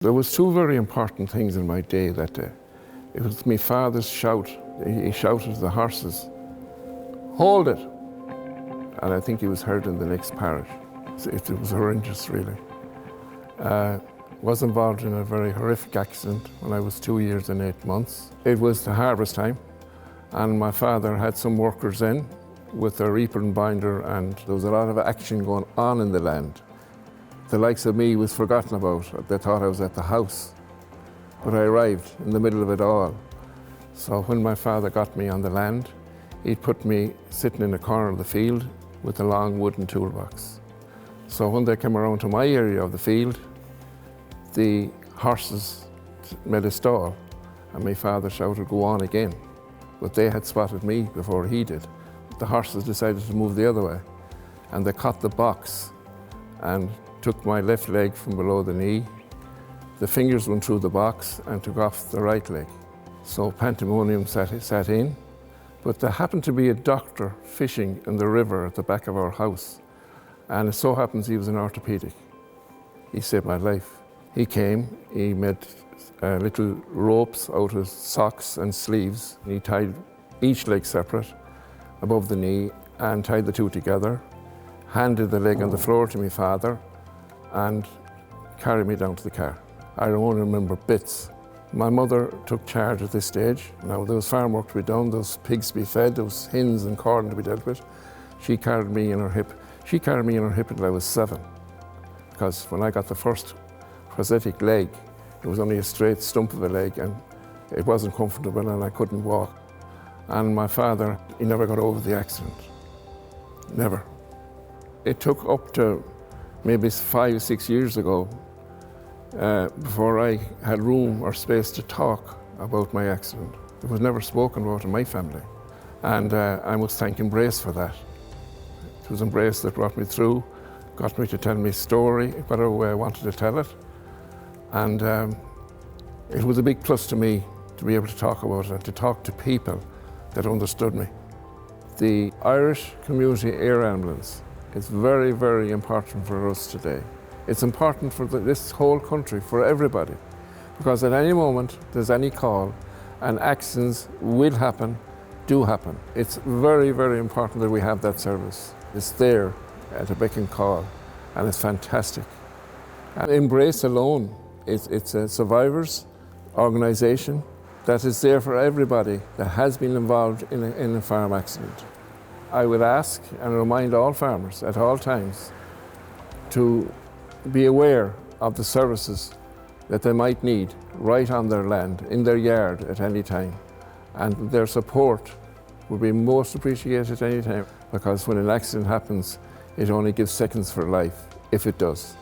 There was two very important things in my day that day. It was my father's shout. He shouted to the horses, "Hold it!" And I think he was heard in the next parish. It was horrendous, really. Was involved in a very horrific accident when I was 2 years and 8 months. It was the harvest time, and my father had some workers in with their reaper and binder, and there was a lot of action going on in the land. The likes of me was forgotten about. They thought I was at the house, but I arrived in the middle of it all. So when my father got me on the land, he'd put me sitting in a corner of the field with a long wooden toolbox. So when they came around to my area of the field, the horses made a stall, and my father shouted, "Go on again." But they had spotted me before he did. The horses decided to move the other way, and they caught the box and took my left leg from below the knee. The fingers went through the box and took off the right leg. So pandemonium sat in, but there happened to be a doctor fishing in the river at the back of our house, and it so happens he was an orthopedic. He saved my life. He came, he made little ropes out of socks and sleeves, and he tied each leg separate above the knee and tied the two together, handed the leg on the floor to my father, and carried me down to the car. I only remember bits. My mother took charge at this stage. Now there was farm work to be done, there was pigs to be fed, there was hens and corn to be dealt with. She carried me in her hip. She carried me in her hip until I was 7, because when I got the first prosthetic leg, it was only a straight stump of a leg, and it wasn't comfortable, and I couldn't walk. And my father, he never got over the accident. Never. It took up to maybe 5 or 6 years ago before I had room or space to talk about my accident. It was never spoken about in my family, and I must thank Embrace for that. It was Embrace that brought me through, got me to tell me a story, whatever way I wanted to tell it, and it was a big plus to me to be able to talk about it and to talk to people that understood me. The Irish Community Air Ambulance is very, very important for us today. It's important for this whole country, for everybody, because at any moment there's any call, and accidents will happen, do happen. It's very, very important that we have that service. It's there at a beck and call, and it's fantastic. And Embrace alone, it's a survivors organisation that is there for everybody that has been involved in a farm accident. I would ask and remind all farmers at all times to be aware of the services that they might need right on their land, in their yard at any time. And their support would be most appreciated at any time, because when an accident happens, it only gives seconds for life, if it does.